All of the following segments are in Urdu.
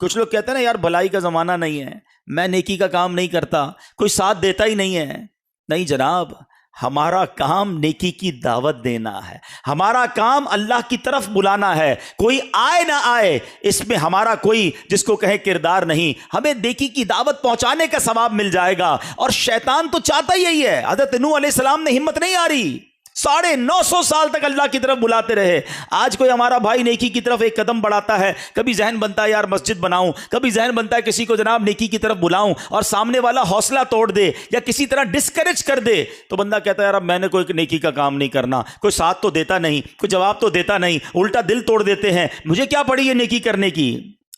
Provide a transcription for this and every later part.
کچھ لوگ کہتے ہیں نا یار بھلائی کا زمانہ نہیں ہے، میں نیکی کا کام نہیں کرتا، کوئی ساتھ دیتا ہی نہیں ہے۔ نہیں جناب، ہمارا کام نیکی کی دعوت دینا ہے، ہمارا کام اللہ کی طرف بلانا ہے۔ کوئی آئے نہ آئے اس میں ہمارا کوئی جس کو کہے کردار نہیں، ہمیں نیکی کی دعوت پہنچانے کا ثواب مل جائے گا۔ اور شیطان تو چاہتا ہی یہی ہے۔ حضرت نوح علیہ السلام نے ہمت نہیں ہاری، 950 سال تک اللہ کی طرف بلاتے رہے۔ آج کوئی ہمارا بھائی نیکی کی طرف ایک قدم بڑھاتا ہے، کبھی ذہن بنتا ہے یار مسجد بناؤں، کبھی ذہن بنتا ہے کسی کو جناب نیکی کی طرف بلاؤں، اور سامنے والا حوصلہ توڑ دے یا کسی طرح ڈسکریج کر دے تو بندہ کہتا ہے یار اب میں نے کوئی نیکی کا کام نہیں کرنا، کوئی ساتھ تو دیتا نہیں، کوئی جواب تو دیتا نہیں، الٹا دل توڑ دیتے ہیں، مجھے کیا پڑی یہ نیکی کرنے کی۔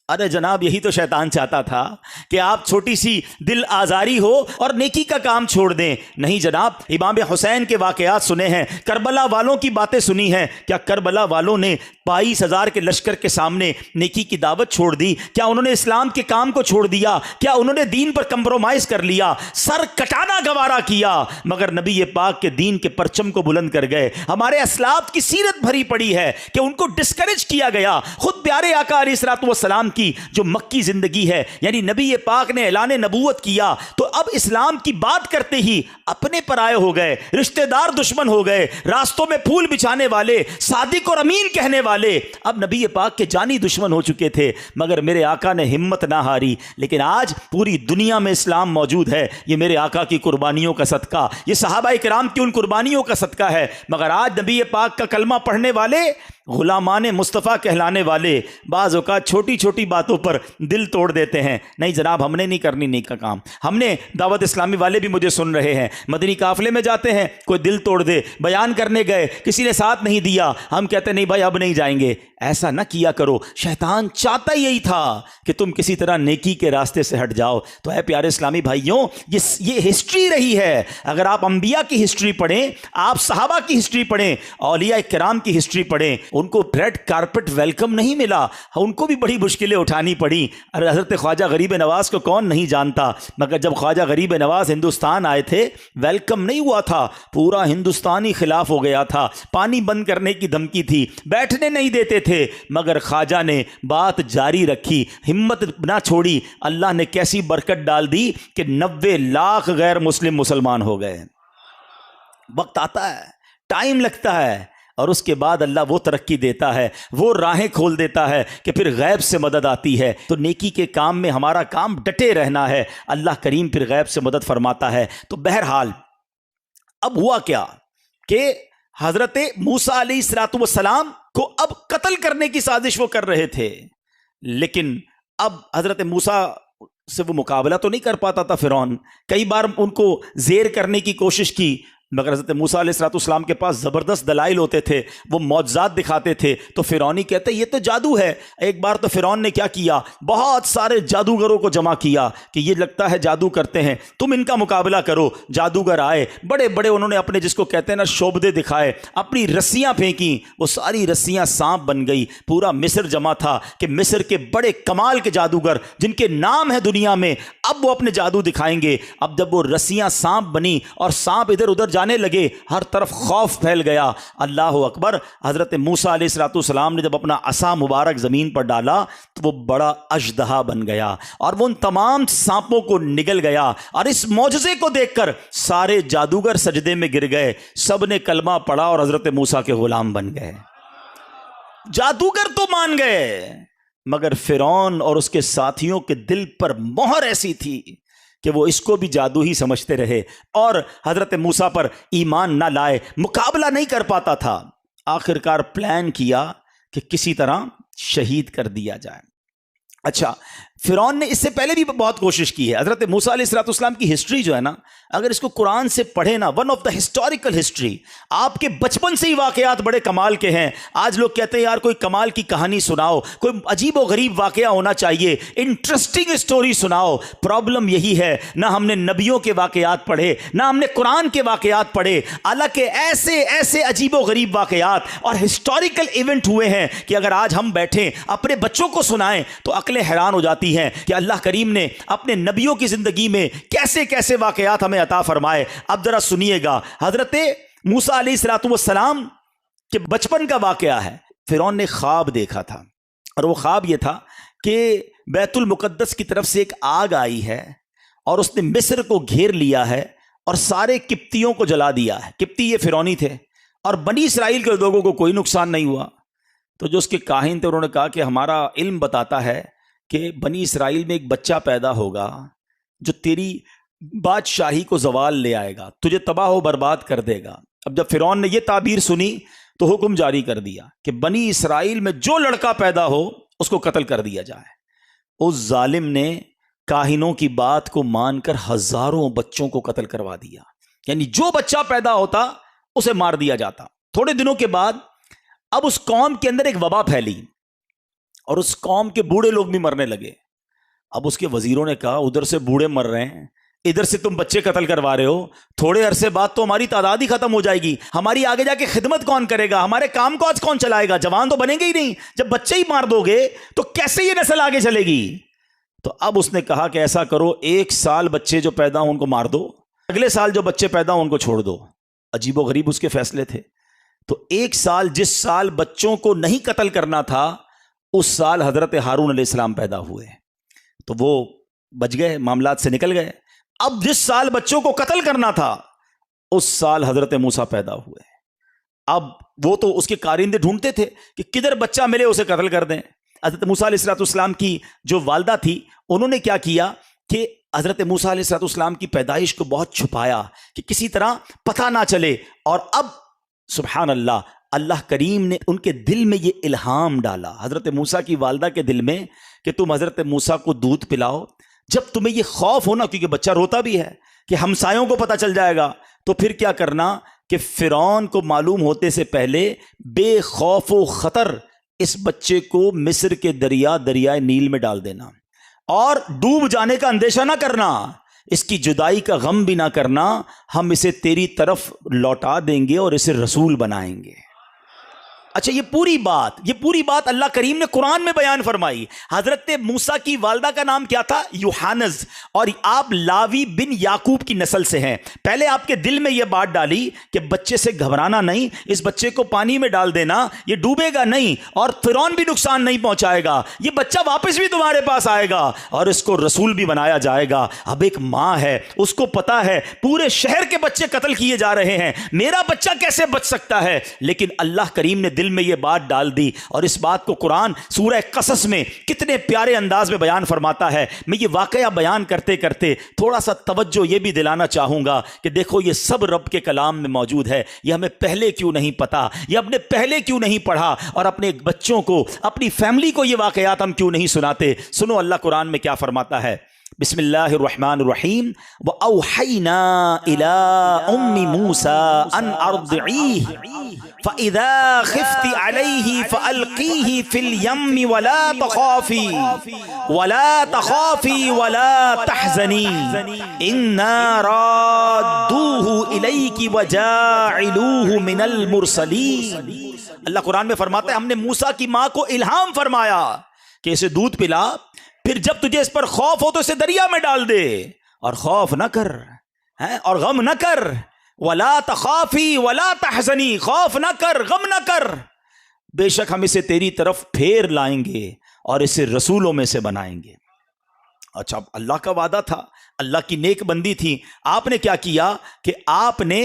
ارے جناب یہی تو شیطان چاہتا تھا کہ آپ چھوٹی سی دل آزاری ہو اور نیکی کا کام چھوڑ دیں۔ نہیں جناب، امام حسین کے واقعات سنے ہیں، کربلا والوں کی باتیں سنی ہیں۔ کیا کربلا والوں نے 22,000 کے لشکر کے سامنے نیکی کی دعوت چھوڑ دی؟ کیا انہوں نے اسلام کے کام کو چھوڑ دیا؟ کیا انہوں نے دین پر کمپرومائز کر لیا؟ سر کٹانا گوارا کیا، مگر نبی پاک کے دین کے پرچم کو بلند کر گئے۔ ہمارے اسلاف کی سیرت بھری پڑی ہے کہ ان کو ڈسکریج کیا گیا۔ خود پیارے آقا علیہ الصلوۃ والسلام کی جو مکی زندگی ہے، یعنی نبی پاک نے اعلان نبوت کیا تو اب اسلام کی بات کرتے ہی اپنے پرائے ہو گئے، رشتہ دار دشمن ہو گئے، راستوں میں پھول بچھانے والے، صادق اور امین کہنے والے اب نبی پاک کے جانی دشمن ہو چکے تھے۔ مگر میرے آقا نے ہمت نہ ہاری۔ لیکن آج پوری دنیا میں اسلام موجود ہے، یہ میرے آقا کی قربانیوں کا صدقہ، یہ صحابہ کرام کی ان قربانیوں کا صدقہ ہے۔ مگر آج نبی پاک کا کلمہ پڑھنے والے، غلامان مصطفیٰ کہلانے والے، بعض اوقات چھوٹی چھوٹی باتوں پر دل توڑ دیتے ہیں۔ نہیں جناب، ہم نے نہیں کرنی نیک کا کام۔ ہم نے دعوت اسلامی والے بھی مجھے سن رہے ہیں، مدنی قافلے میں جاتے ہیں، کوئی دل توڑ دے، بیان کرنے گئے کسی نے ساتھ نہیں دیا، ہم کہتے نہیں بھائی اب نہیں جائیں گے۔ ایسا نہ کیا کرو، شیطان چاہتا یہی تھا کہ تم کسی طرح نیکی کے راستے سے ہٹ جاؤ۔ تو اے پیارے اسلامی بھائیوں، یہ ہسٹری رہی ہے۔ اگر آپ انبیاء کی ہسٹری پڑھیں، آپ صحابہ کی ہسٹری پڑھیں، اولیاء کرام کی ہسٹری پڑھیں، ان کو ریڈ کارپٹ ویلکم نہیں ملا، ان کو بھی بڑی مشکلیں اٹھانی پڑی۔ حضرت خواجہ غریب نواز کو کون نہیں جانتا، مگر جب خواجہ غریب نواز ہندوستان آئے تھے ویلکم نہیں ہوا تھا، پورا ہندوستان ہی خلاف ہو گیا تھا، پانی بند کرنے کی دھمکی تھی، بیٹھنے نہیں دیتے تھے، مگر خواجہ نے بات جاری رکھی، ہمت نہ چھوڑی۔ اللہ نے کیسی برکت ڈال دی کہ 90 لاکھ غیر مسلم مسلمان ہو گئے۔ وقت آتا ہے، ٹائم لگتا ہے، اور اس کے بعد اللہ وہ ترقی دیتا ہے، وہ راہیں کھول دیتا ہے کہ پھر غیب سے مدد آتی ہے۔ تو نیکی کے کام میں ہمارا کام ڈٹے رہنا ہے، اللہ کریم پھر غیب سے مدد فرماتا ہے۔ تو بہرحال اب ہوا کیا کہ حضرت موسیٰ علیہ الصلوۃ والسلام کو اب قتل کرنے کی سازش وہ کر رہے تھے، لیکن اب حضرت موسیٰ سے وہ مقابلہ تو نہیں کر پاتا تھا فرعون۔ کئی بار ان کو زیر کرنے کی کوشش کی، مگر حضرت موسیٰ علیہ الصلوۃ والسلام کے پاس زبردست دلائل ہوتے تھے، وہ معجزات دکھاتے تھے، تو فرعونی کہتے یہ تو جادو ہے۔ ایک بار تو فرعون نے کیا کیا، بہت سارے جادوگروں کو جمع کیا کہ یہ لگتا ہے جادو کرتے ہیں، تم ان کا مقابلہ کرو۔ جادوگر آئے، بڑے بڑے انہوں نے اپنے جس کو کہتے ہیں نا شعبدے دکھائے، اپنی رسیاں پھینکی، وہ ساری رسیاں سانپ بن گئی۔ پورا مصر جمع تھا کہ مصر کے بڑے کمال کے جادوگر جن کے نام ہے دنیا میں، اب وہ اپنے جادو دکھائیں گے۔ اب جب وہ رسیاں سانپ بنی اور سانپ ادھر ادھر جانے لگے، ہر طرف خوف پھیل گیا۔ اللہ اکبر! حضرت موسیٰ علیہ الصلوۃ والسلام نے جب اپنا عصا مبارک زمین پر ڈالا تو وہ بڑا اژدہا بن گیا اور وہ ان تمام سانپوں کو نگل گیا۔ اور اس معجزے کو دیکھ کر سارے جادوگر سجدے میں گر گئے، سب نے کلمہ پڑھا اور حضرت موسیٰ کے غلام بن گئے۔ جادوگر تو مان گئے، مگر فرعون اور اس کے ساتھیوں کے دل پر مہر ایسی تھی کہ وہ اس کو بھی جادو ہی سمجھتے رہے اور حضرت موسیٰ پر ایمان نہ لائے، مقابلہ نہیں کر پاتا تھا۔ آخر کار پلان کیا کہ کسی طرح شہید کر دیا جائے۔ اچھا، فرعون نے اس سے پہلے بھی بہت کوشش کی ہے۔ حضرت موسیٰ علیہ الصلوۃ والسلام کی ہسٹری جو ہے نا، اگر اس کو قرآن سے پڑھے نا، one of the historical history, آپ کے بچپن سے ہی واقعات بڑے کمال کے ہیں۔ آج لوگ کہتے ہیں یار کوئی کمال کی کہانی سناؤ، کوئی عجیب و غریب واقعہ ہونا چاہیے، انٹرسٹنگ اسٹوری سناؤ۔ پرابلم یہی ہے، نہ ہم نے نبیوں کے واقعات پڑھے، نہ ہم نے قرآن کے واقعات پڑھے، حالانکہ ایسے ایسے عجیب و غریب واقعات اور ہسٹوریکل ایونٹ ہوئے ہیں کہ اگر آج ہم بیٹھیں اپنے بچوں کو سنائیں تو عقلیں حیران ہو جاتی ہیں کہ اللہ کریم نے اپنے نبیوں کی زندگی میں کیسے کیسے واقعات ہمیں عطا فرمائے۔ اب ذرا سنیے گا، حضرت موسیٰ علیہ الصلوۃ والسلام کے بچپن کا واقعہ ہے۔ فرعون نے خواب دیکھا تھا، اور وہ خواب یہ تھا کہ بیت المقدس کی طرف سے ایک آگ آئی ہے اور اس نے مصر کو گھیر لیا ہے اور سارے قبطیوں کو جلا دیا ہے. قبطی یہ فرعونی تھے اور بنی اسرائیل کے لوگوں کو کوئی نقصان نہیں ہوا. تو جو اس کے کاہن تھے انہوں نے کہا کہ ہمارا علم بتاتا ہے کہ بنی اسرائیل میں ایک بچہ پیدا ہوگا جو تیری بادشاہی کو زوال لے آئے گا, تجھے تباہ و برباد کر دے گا. اب جب فرعون نے یہ تعبیر سنی تو حکم جاری کر دیا کہ بنی اسرائیل میں جو لڑکا پیدا ہو اس کو قتل کر دیا جائے. اس ظالم نے کاہنوں کی بات کو مان کر ہزاروں بچوں کو قتل کروا دیا. یعنی جو بچہ پیدا ہوتا اسے مار دیا جاتا. تھوڑے دنوں کے بعد اب اس قوم کے اندر ایک وبا پھیلی اور اس قوم کے بوڑھے لوگ بھی مرنے لگے. اب اس کے وزیروں نے کہا ادھر سے بوڑھے مر رہے ہیں, ادھر سے تم بچے قتل کروا رہے ہو, تھوڑے عرصے بعد تو ہماری تعداد ہی ختم ہو جائے گی, ہماری آگے جا کے خدمت کون کرے گا, ہمارے کام کاج کون چلائے گا, جوان تو بنیں گے ہی نہیں. جب بچے ہی مار دو گے تو کیسے یہ نسل آگے چلے گی. تو اب اس نے کہا کہ ایسا کرو, 1 سال بچے جو پیدا ہوں ان کو مار دو, اگلے سال جو بچے پیدا ہوں ان کو چھوڑ دو. عجیب و غریب اس کے فیصلے تھے. تو 1 سال جس سال بچوں کو نہیں قتل کرنا تھا اس سال حضرت ہارون علیہ السلام پیدا ہوئے, تو وہ بچ گئے, معاملات سے نکل گئے. اب جس سال بچوں کو قتل کرنا تھا اس سال حضرت موسیٰ پیدا ہوئے. اب وہ تو اس کے کارندے ڈھونڈتے تھے کہ کدھر بچہ ملے اسے قتل کر دیں. حضرت موسیٰ علیہ السلام کی جو والدہ تھی انہوں نے کیا کیا کہ حضرت موسیٰ علیہ السلام کی پیدائش کو بہت چھپایا کہ کسی طرح پتہ نہ چلے. اور اب سبحان اللہ, اللہ کریم نے ان کے دل میں یہ الہام ڈالا, حضرت موسیٰ کی والدہ کے دل میں, کہ تم حضرت موسیٰ کو دودھ پلاؤ. جب تمہیں یہ خوف ہونا, کیونکہ بچہ روتا بھی ہے, کہ ہمسایوں کو پتہ چل جائے گا, تو پھر کیا کرنا کہ فرعون کو معلوم ہوتے سے پہلے بے خوف و خطر اس بچے کو مصر کے دریائے نیل میں ڈال دینا, اور ڈوب جانے کا اندیشہ نہ کرنا, اس کی جدائی کا غم بھی نہ کرنا, ہم اسے تیری طرف لوٹا دیں گے اور اسے رسول بنائیں گے. اچھا, یہ پوری بات اللہ کریم نے قرآن میں بیان فرمائی. حضرت موسیٰ کی والدہ کا نام کیا تھا؟ یوحانز, اور آپ لاوی بن یعقوب کی نسل سے ہیں. پہلے آپ کے دل میں یہ بات ڈالی کہ بچے سے گھبرانا نہیں, اس بچے کو پانی میں ڈال دینا, یہ ڈوبے گا نہیں اور فرعون بھی نقصان نہیں پہنچائے گا, یہ بچہ واپس بھی تمہارے پاس آئے گا اور اس کو رسول بھی بنایا جائے گا. اب ایک ماں ہے, اس کو پتا ہے پورے شہر کے بچے قتل کیے جا رہے ہیں, میرا بچہ کیسے بچ سکتا ہے, لیکن اللہ کریم نے دل میں یہ بات ڈال دی. اور اس بات کو قرآن سورہ قصص میں کتنے پیارے انداز میں بیان فرماتا ہے. میں یہ واقعہ بیان کرتے کرتے تھوڑا سا توجہ یہ بھی دلانا چاہوں گا کہ دیکھو یہ سب رب کے کلام میں موجود ہے, یہ ہمیں پہلے کیوں نہیں پتا, یہ ہم نے پہلے کیوں نہیں پڑھا, اور اپنے بچوں کو, اپنی فیملی کو یہ واقعات ہم کیوں نہیں سناتے. سنو اللہ قرآن میں کیا فرماتا ہے. بسم اللہ الرحمن الرحیم. وَأَوْحَيْنَا إِلَىٰ أُمِّ مُوسَىٰ أَنْ أَرْضِعِيهِ فَإِذَا خِفْتِ عَلَيْهِ فَأَلْقِيهِ فِي الْيَمِّ وَلَا تَخَافِي وَلَا تَحْزَنِي إِنَّا رَادُّوهُ إِلَيْكِ وَجَاعِلُوهُ مِنَ الْمُرْسَلِينَ. اللہ قرآن میں فرماتا ہے ہم نے موسیٰ کی ماں کو الہام فرمایا کہ اسے دودھ پلا, پھر جب تجھے اس پر خوف ہو تو اسے دریا میں ڈال دے, اور خوف نہ کر اور غم نہ کر. وَلَا تَخَافِي وَلَا تَحْزَنِي, خوف نہ کر, غم نہ کر, بے شک ہم اسے تیری طرف پھیر لائیں گے اور اسے رسولوں میں سے بنائیں گے. اچھا, اللہ کا وعدہ تھا, اللہ کی نیک بندی تھی. آپ نے کیا کیا کہ آپ نے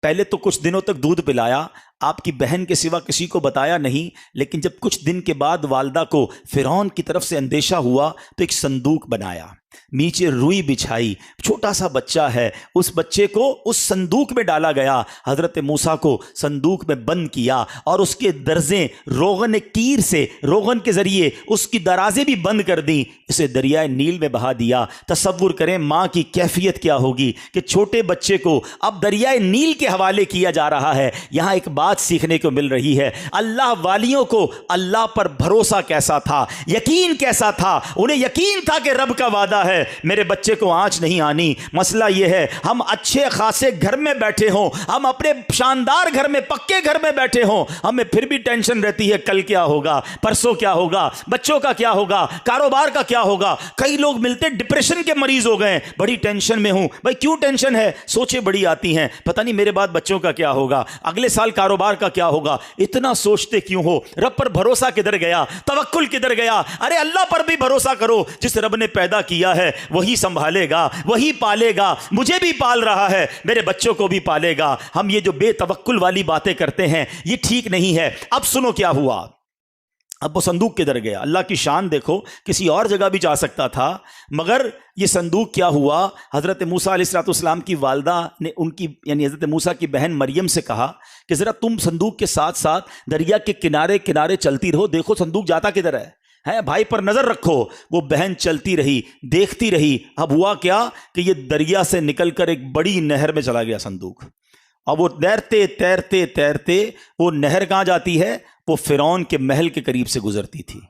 پہلے تو کچھ دنوں تک دودھ پلایا, آپ کی بہن کے سوا کسی کو بتایا نہیں, لیکن جب کچھ دن کے بعد والدہ کو فرعون کی طرف سے اندیشہ ہوا تو ایک صندوق بنایا, نیچے روئی بچھائی, چھوٹا سا بچہ ہے, اس بچے کو اس صندوق میں ڈالا گیا. حضرت موسیٰ کو صندوق میں بند کیا اور اس کے درزیں روغن کیر سے, روغن کے ذریعے اس کی درازیں بھی بند کر دیں, اسے دریائے نیل میں بہا دیا. تصور کریں ماں کی کیفیت کیا ہوگی کہ چھوٹے بچے کو اب دریائے نیل کے حوالے کیا جا رہا ہے. یہاں ایک بات سیکھنے کو مل رہی ہے, اللہ والیوں کو اللہ پر بھروسہ کیسا تھا, یقین کیسا تھا. انہیں یقین تھا کہ رب کا وعدہ رہا ہے میرے بچے کو آنچ نہیں آنی. مسئلہ یہ ہے ہم اچھے خاصے گھر میں بیٹھے ہوں, ہم اپنے شاندار گھر میں, پکے گھر میں بیٹھے ہوں, ہمیں پھر بھی ٹینشن رہتی ہے کل کیا ہوگا, پرسوں کیا ہوگا, بچوں کا کیا ہوگا, کاروبار کا کیا ہوگا. کئی لوگ ملتے ڈپریشن کے مریض ہو گئے, بڑی ٹینشن میں ہوں. بھائی کیوں ٹینشن ہے؟ سوچیں بڑی آتی ہیں, پتہ نہیں میرے بعد بچوں کا کیا ہوگا, اگلے سال کاروبار کا کیا ہوگا. اتنا سوچتے کیوں ہو؟ رب پر بھروسہ کدھر گیا, توکل کدھر گیا؟ ارے اللہ پر بھی بھروسہ کرو, جس رب نے پیدا کیا ہے وہی سنبھالے گا, وہی پالے گا. مجھے بھی پال رہا ہے, میرے بچوں کو بھی پالے گا. ہم یہ جو بے توکل والی باتیں کرتے ہیں یہ ٹھیک نہیں ہے. اب سنو کیا ہوا. اب وہ صندوق کدھر گیا؟ اللہ کی شان دیکھو, کسی اور جگہ بھی جا سکتا تھا, مگر یہ صندوق کیا ہوا. حضرت موسیٰ علیہ السلام کی والدہ نے ان کی یعنی حضرت موسیٰ کی بہن مریم سے کہا کہ ذرا تم صندوق کے ساتھ ساتھ دریا کے کنارے کنارے چلتی رہو, دیکھو صندوق جاتا کدھر ہے, بھائی پر نظر رکھو. وہ بہن چلتی رہی, دیکھتی رہی. اب ہوا کیا کہ یہ دریا سے نکل کر ایک بڑی نہر میں چلا گیا صندوق. اب وہ تیرتے تیرتے تیرتے وہ نہر کہاں جاتی ہے؟ وہ فرعون کے محل کے قریب سے گزرتی تھی.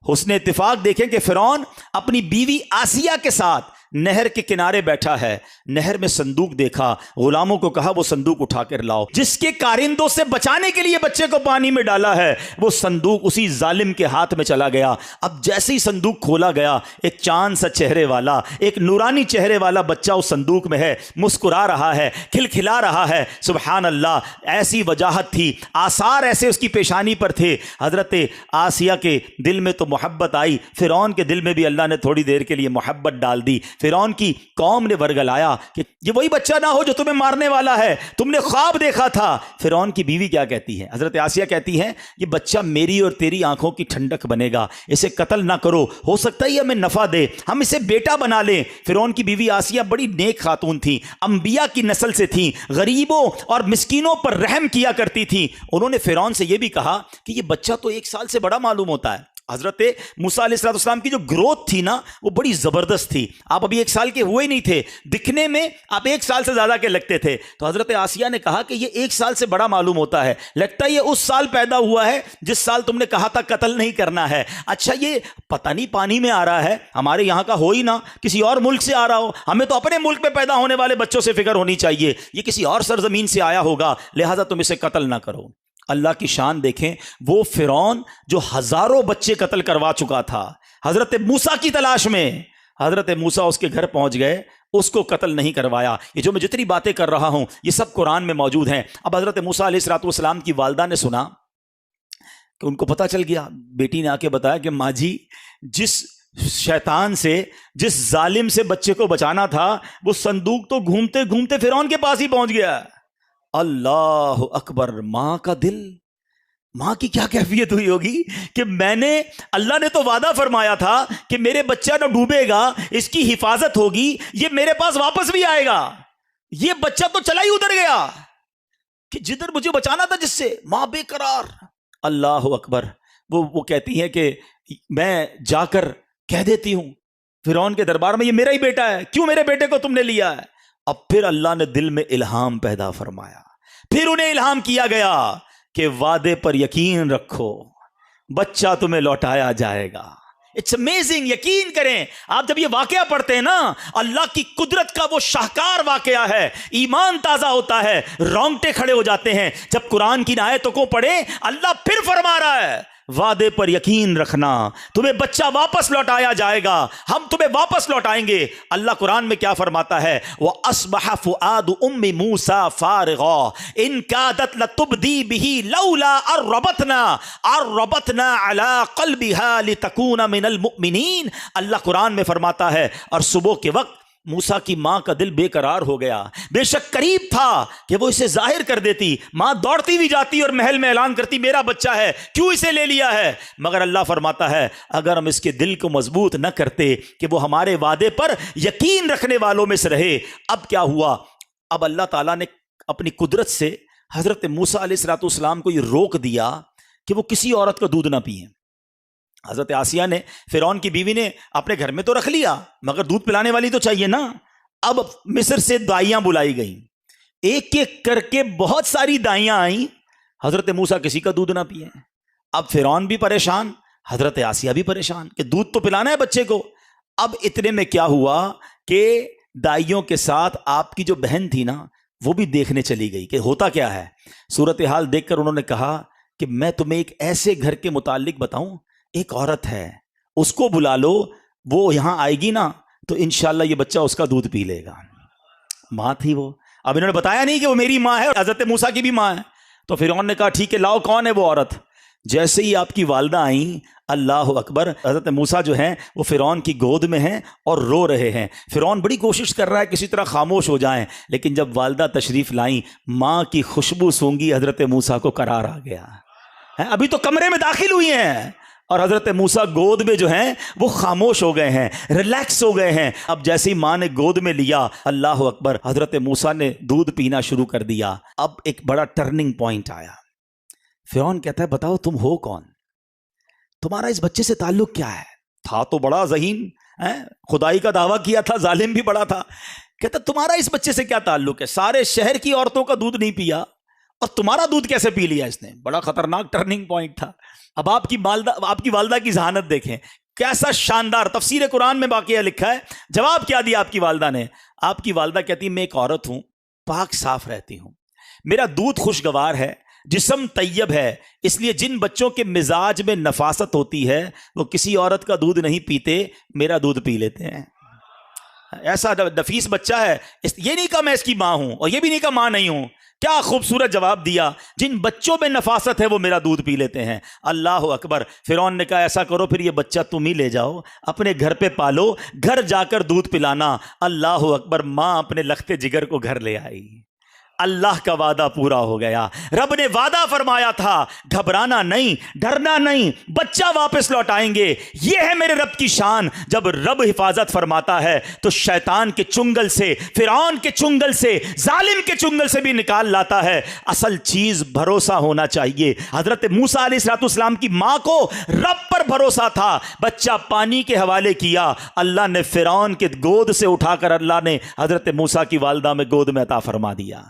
حسن اتفاق دیکھیں کہ فرعون اپنی بیوی آسیہ کے ساتھ نہر کے کنارے بیٹھا ہے. نہر میں صندوق دیکھا, غلاموں کو کہا وہ صندوق اٹھا کر لاؤ. جس کے کارندوں سے بچانے کے لیے بچے کو پانی میں ڈالا ہے وہ صندوق اسی ظالم کے ہاتھ میں چلا گیا. اب جیسے ہی صندوق کھولا گیا, ایک چاند سا چہرے والا, ایک نورانی چہرے والا بچہ اس صندوق میں ہے, مسکرا رہا ہے, کھلکھلا رہا ہے. سبحان اللہ, ایسی وجاہت تھی, آثار ایسے اس کی پیشانی پر تھے. حضرت آسیہ کے دل میں تو محبت آئی, فرعون کے دل میں بھی اللہ نے تھوڑی دیر کے لیے محبت ڈال دی. فرعون کی قوم نے ورگلایا کہ یہ وہی بچہ نہ ہو جو تمہیں مارنے والا ہے, تم نے خواب دیکھا تھا. فرعون کی بیوی کیا کہتی ہے؟ حضرت آسیہ کہتی ہے یہ بچہ میری اور تیری آنکھوں کی ٹھنڈک بنے گا, اسے قتل نہ کرو, ہو سکتا ہے یہ ہمیں نفع دے, ہم اسے بیٹا بنا لیں. فرعون کی بیوی آسیہ بڑی نیک خاتون تھی, انبیاء کی نسل سے تھی, غریبوں اور مسکینوں پر رحم کیا کرتی تھی. انہوں نے فرعون سے یہ بھی کہا کہ یہ بچہ تو 1 سال سے بڑا معلوم ہوتا ہے. حضرت موسیٰ علیہ السلام کی جو گروتھ تھی نا وہ بڑی زبردست تھی. آپ ابھی 1 سال کے ہوئے نہیں تھے, دکھنے میں آپ 1 سال سے زیادہ کے لگتے تھے. تو حضرت آسیہ نے کہا کہ یہ 1 سال سے بڑا معلوم ہوتا ہے, لگتا ہے یہ اس سال پیدا ہوا ہے جس سال تم نے کہا تھا قتل نہیں کرنا ہے. اچھا یہ پتہ نہیں پانی میں آ رہا ہے, ہمارے یہاں کا ہو ہی نہ, کسی اور ملک سے آ رہا ہو. ہمیں تو اپنے ملک میں پیدا ہونے والے بچوں سے فکر ہونی چاہیے, یہ کسی اور سرزمین سے آیا ہوگا, لہٰذا تم اسے قتل نہ کرو. اللہ کی شان دیکھیں, وہ فرعون جو ہزاروں بچے قتل کروا چکا تھا حضرت موسیٰ کی تلاش میں, حضرت موسیٰ اس کے گھر پہنچ گئے, اس کو قتل نہیں کروایا. یہ جو میں جتنی باتیں کر رہا ہوں یہ سب قرآن میں موجود ہیں. اب حضرت موسیٰ علیہ السلام کی والدہ نے سنا کہ ان کو پتہ چل گیا, بیٹی نے آ کے بتایا کہ ماں جی جس شیطان سے, جس ظالم سے بچے کو بچانا تھا وہ صندوق تو گھومتے گھومتے فرعون کے پاس ہی پہنچ گیا. اللہ اکبر. ماں کا دل, ماں کی کیا کیفیت ہوئی ہوگی کہ میں نے, اللہ نے تو وعدہ فرمایا تھا کہ میرے بچہ نہ ڈوبے گا, اس کی حفاظت ہوگی, یہ میرے پاس واپس بھی آئے گا. یہ بچہ تو چلا ہی ادھر گیا کہ جدھر مجھے بچانا تھا جس سے. ماں بے قرار. اللہ اکبر. وہ کہتی ہے کہ میں جا کر کہہ دیتی ہوں فرعون کے دربار میں یہ میرا ہی بیٹا ہے, کیوں میرے بیٹے کو تم نے لیا ہے. اب پھر اللہ نے دل میں الہام پیدا فرمایا, پھر انہیں الہام کیا گیا کہ وعدے پر یقین رکھو, بچہ تمہیں لوٹایا جائے گا. It's amazing. یقین کریں, آپ جب یہ واقعہ پڑھتے ہیں نا, اللہ کی قدرت کا وہ شاہکار واقعہ ہے, ایمان تازہ ہوتا ہے, رونگٹے کھڑے ہو جاتے ہیں. جب قرآن کی آیتوں کو پڑھیں, اللہ پھر فرما رہا ہے وعدے پر یقین رکھنا, تمہیں بچہ واپس لوٹایا جائے گا, ہم تمہیں واپس لوٹائیں گے. اللہ قرآن میں کیا فرماتا ہے؟ وَأَصْبَحَ فُؤَادُ أُمِّ مُوسَى فَارِغًا إِن كَادَتْ لَتُبْدِي بِهِ لَوْلَا أَرَّبَطْنَا عَلَىٰ قَلْبِهَا لِتَكُونَ مِنَ الْمُؤْمِنِينَ. اللہ قرآن میں فرماتا ہے اور صبح کے وقت موسیٰ کی ماں کا دل بے قرار ہو گیا. بے شک قریب تھا کہ وہ اسے ظاہر کر دیتی, ماں دوڑتی بھی جاتی اور محل میں اعلان کرتی میرا بچہ ہے, کیوں اسے لے لیا ہے. مگر اللہ فرماتا ہے اگر ہم اس کے دل کو مضبوط نہ کرتے کہ وہ ہمارے وعدے پر یقین رکھنے والوں میں سے رہے. اب کیا ہوا؟ اب اللہ تعالیٰ نے اپنی قدرت سے حضرت موسیٰ علیہ السلام کو یہ روک دیا کہ وہ کسی عورت کا دودھ نہ پئیں. حضرت آسیہ نے, فرعون کی بیوی نے اپنے گھر میں تو رکھ لیا, مگر دودھ پلانے والی تو چاہیے نا. اب مصر سے دائیاں بلائی گئیں, ایک ایک کر کے بہت ساری دائیاں آئیں. حضرت موسیٰ کسی کا دودھ نہ پیے. اب فرعون بھی پریشان, حضرت آسیہ بھی پریشان کہ دودھ تو پلانا ہے بچے کو. اب اتنے میں کیا ہوا کہ دائیوں کے ساتھ آپ کی جو بہن تھی نا وہ بھی دیکھنے چلی گئی کہ ہوتا کیا ہے. صورتحال دیکھ کر انہوں نے کہا کہ میں تمہیں ایک ایسے گھر کے متعلق بتاؤں, ایک عورت ہے, اس کو بلا لو, وہ یہاں آئے گی نا تو انشاءاللہ یہ بچہ اس کا دودھ پی لے گا. ماں تھی وہ. اب انہوں نے بتایا نہیں کہ وہ میری ماں ہے اور حضرت موسیٰ کی بھی ماں ہے. تو فرعون نے کہا ٹھیک ہے لاؤ, کون ہے وہ عورت. جیسے ہی آپ کی والدہ آئیں, اللہ اکبر, حضرت موسیٰ جو ہیں وہ فرعون کی گود میں ہیں اور رو رہے ہیں. فرعون بڑی کوشش کر رہا ہے کسی طرح خاموش ہو جائیں, لیکن جب والدہ تشریف لائیں, ماں کی خوشبو سونگی حضرت موسیٰ کو قرار آ گیا. ابھی تو کمرے میں داخل ہوئی ہیں اور حضرت موسیٰ گود میں جو ہیں وہ خاموش ہو گئے ہیں, ریلیکس ہو گئے ہیں. اب جیسے ہی ماں نے گود میں لیا, اللہ اکبر, حضرت موسیٰ نے دودھ پینا شروع کر دیا. اب ایک بڑا ٹرننگ پوائنٹ آیا. فرعون کہتا ہے بتاؤ تم ہو کون, تمہارا اس بچے سے تعلق کیا ہے. تھا تو بڑا ذہین, خدائی کا دعویٰ کیا تھا, ظالم بھی بڑا تھا. کہتا تمہارا اس بچے سے کیا تعلق ہے, سارے شہر کی عورتوں کا دودھ نہیں پیا اور تمہارا دودھ کیسے پی لیا اس نے. بڑا خطرناک ٹرننگ پوائنٹ تھا. اب آپ کی والدہ کی ذہانت دیکھیں, کیسا شاندار. تفسیر قرآن میں واقعہ لکھا ہے. جواب کیا دیا آپ کی والدہ نے. آپ کی والدہ کہتی میں ایک عورت ہوں, پاک صاف رہتی ہوں, میرا دودھ خوشگوار ہے, جسم طیب ہے, اس لیے جن بچوں کے مزاج میں نفاست ہوتی ہے وہ کسی عورت کا دودھ نہیں پیتے, میرا دودھ پی لیتے ہیں. ایسا نفیس بچہ ہے. یہ نہیں کہا میں اس کی ماں ہوں اور یہ بھی نہیں کہا ماں نہیں ہوں. کیا خوبصورت جواب دیا, جن بچوں میں نفاست ہے وہ میرا دودھ پی لیتے ہیں. اللہ اکبر. فرعون نے کہا ایسا کرو پھر یہ بچہ تم ہی لے جاؤ, اپنے گھر پہ پالو, گھر جا کر دودھ پلانا. اللہ اکبر. ماں اپنے لختے جگر کو گھر لے آئی. اللہ کا وعدہ پورا ہو گیا. رب نے وعدہ فرمایا تھا گھبرانا نہیں, ڈرنا نہیں, بچہ واپس لوٹائیں گے. یہ ہے میرے رب کی شان. جب رب حفاظت فرماتا ہے تو شیطان کے چنگل سے, فرعون کے چنگل سے, ظالم کے چنگل سے بھی نکال لاتا ہے. اصل چیز بھروسہ ہونا چاہیے. حضرت موسیٰ علیہ السلام کی ماں کو رب پر بھروسہ تھا. بچہ پانی کے حوالے کیا, اللہ نے فرعون کے گود سے اٹھا کر اللہ نے حضرت موسیٰ کی والدہ میں گود میں عطا فرما دیا.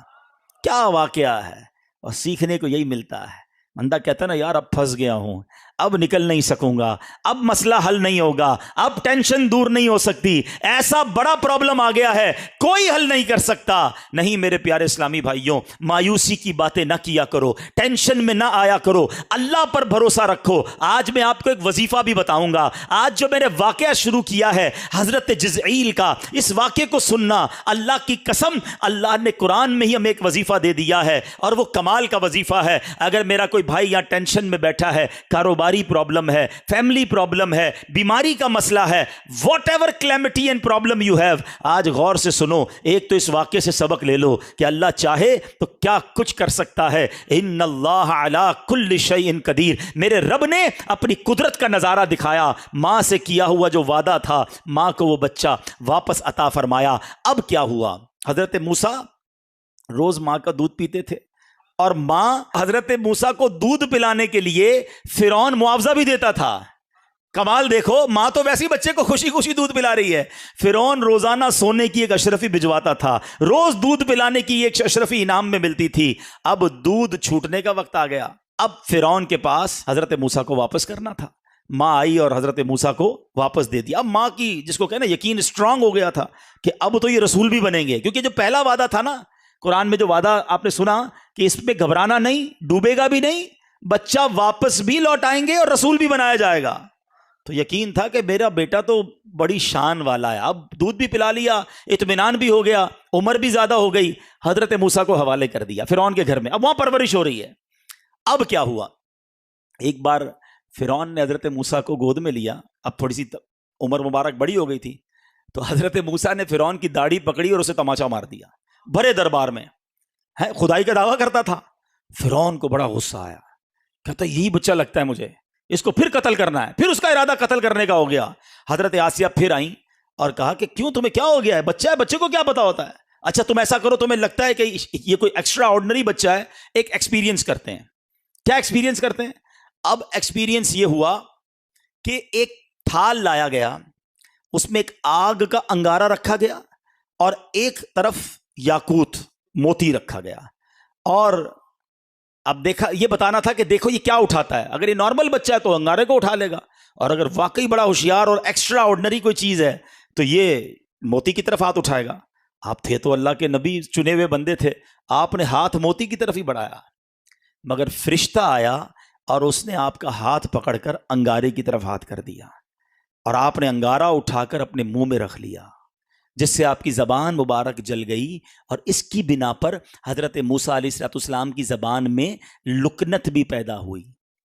کیا واقعہ ہے. اور سیکھنے کو یہی ملتا ہے. بندہ کہتا ہے نا یار اب پھنس گیا ہوں, اب نکل نہیں سکوں گا, اب مسئلہ حل نہیں ہوگا, اب ٹینشن دور نہیں ہو سکتی, ایسا بڑا پرابلم آ گیا ہے کوئی حل نہیں کر سکتا. نہیں میرے پیارے اسلامی بھائیوں, مایوسی کی باتیں نہ کیا کرو, ٹینشن میں نہ آیا کرو, اللہ پر بھروسہ رکھو. آج میں آپ کو ایک وظیفہ بھی بتاؤں گا. آج جو میں نے واقعہ شروع کیا ہے حضرت جزعیل کا, اس واقعے کو سننا, اللہ کی قسم اللہ نے قرآن میں ہی ہمیں ایک وظیفہ دے دیا ہے اور وہ کمال کا وظیفہ ہے. اگر میرا کوئی بھائی یہاں ٹینشن میں بیٹھا ہے, کاروباری پرابلم ہے, فیملی پرابلم ہے, بیماری کا مسئلہ ہے, what ever calamity and problem you have, آج غور سے سنو. ایک تو اس واقعے سے سبق لے لو کہ اللہ چاہے تو کیا کچھ کر سکتا ہے. ان اللہ علی کل شیء قدیر. میرے رب نے اپنی قدرت کا نظارہ دکھایا. ماں سے کیا ہوا جو وعدہ تھا, ماں کو وہ بچہ واپس عطا فرمایا. اب کیا ہوا, حضرت موسیٰ روز ماں کا دودھ پیتے تھے اور ماں حضرت موسیٰ کو دودھ پلانے کے لیے فرعون معاوضہ بھی دیتا تھا. کمال دیکھو, ماں تو ویسے ہی بچے کو خوشی خوشی دودھ پلا رہی ہے. فرعون روزانہ سونے کی ایک اشرفی بھجواتا تھا, روز دودھ پلانے کی ایک اشرفی انعام میں ملتی تھی. اب دودھ چھوٹنے کا وقت آ گیا. اب فرعون کے پاس حضرت موسیٰ کو واپس کرنا تھا. ماں آئی اور حضرت موسیٰ کو واپس دے دیا. اب ماں کی جس کو کہنا یقین اسٹرانگ ہو گیا تھا کہ اب تو یہ رسول بھی بنیں گے, کیونکہ جو پہلا وعدہ تھا نا قرآن میں, جو وعدہ آپ نے سنا کہ اس پہ گھبرانا نہیں, ڈوبے گا بھی نہیں, بچہ واپس بھی لوٹائیں گے اور رسول بھی بنایا جائے گا, تو یقین تھا کہ میرا بیٹا تو بڑی شان والا ہے. اب دودھ بھی پلا لیا, اطمینان بھی ہو گیا, عمر بھی زیادہ ہو گئی. حضرت موسیٰ کو حوالے کر دیا فرعون کے گھر میں. اب وہاں پرورش ہو رہی ہے. اب کیا ہوا, ایک بار فرعون نے حضرت موسیٰ کو گود میں لیا. اب تھوڑی سی عمر مبارک بڑی ہو گئی تھی, تو حضرت موسیٰ نے فرعون کی داڑھی پکڑی اور اسے تماچا مار دیا بڑے دربار میں. خدائی کا دعویٰ کرتا تھا. فرعون کو بڑا غصہ آیا, کہتا یہی بچہ لگتا ہے مجھے, اس کو پھر قتل کرنا ہے. پھر اس کا ارادہ قتل کرنے کا ہو گیا. حضرت آسیہ پھر آئیں اور کہا کہ کیوں, تمہیں کیا ہو گیا ہے, بچہ ہے, بچے کو کیا پتا ہوتا ہے. اچھا تم ایسا کرو, تمہیں لگتا ہے کہ یہ کوئی ایکسٹرا آرڈنری بچہ ہے, ایک ایکسپیرینس کرتے ہیں. کیا ایکسپیرینس کرتے ہیں؟ اب ایکسپیرینس یہ ہوا کہ ایک تھال لایا گیا, اس میں ایک آگ کا انگارہ رکھا گیا اور ایک طرف یاقوت موتی رکھا گیا, اور اب دیکھا, یہ بتانا تھا کہ دیکھو یہ کیا اٹھاتا ہے. اگر یہ نارمل بچہ ہے تو انگارے کو اٹھا لے گا, اور اگر واقعی بڑا ہوشیار اور ایکسٹرا آرڈنری کوئی چیز ہے تو یہ موتی کی طرف ہاتھ اٹھائے گا. آپ تھے تو اللہ کے نبی، چنے ہوئے بندے تھے، آپ نے ہاتھ موتی کی طرف ہی بڑھایا. مگر فرشتہ آیا اور اس نے آپ کا ہاتھ پکڑ کر انگارے کی طرف ہاتھ کر دیا، اور آپ نے انگارہ اٹھا کر اپنے منہ میں رکھ لیا، جس سے آپ کی زبان مبارک جل گئی. اور اس کی بنا پر حضرت موسیٰ علیہ السلام کی زبان میں لکنت بھی پیدا ہوئی.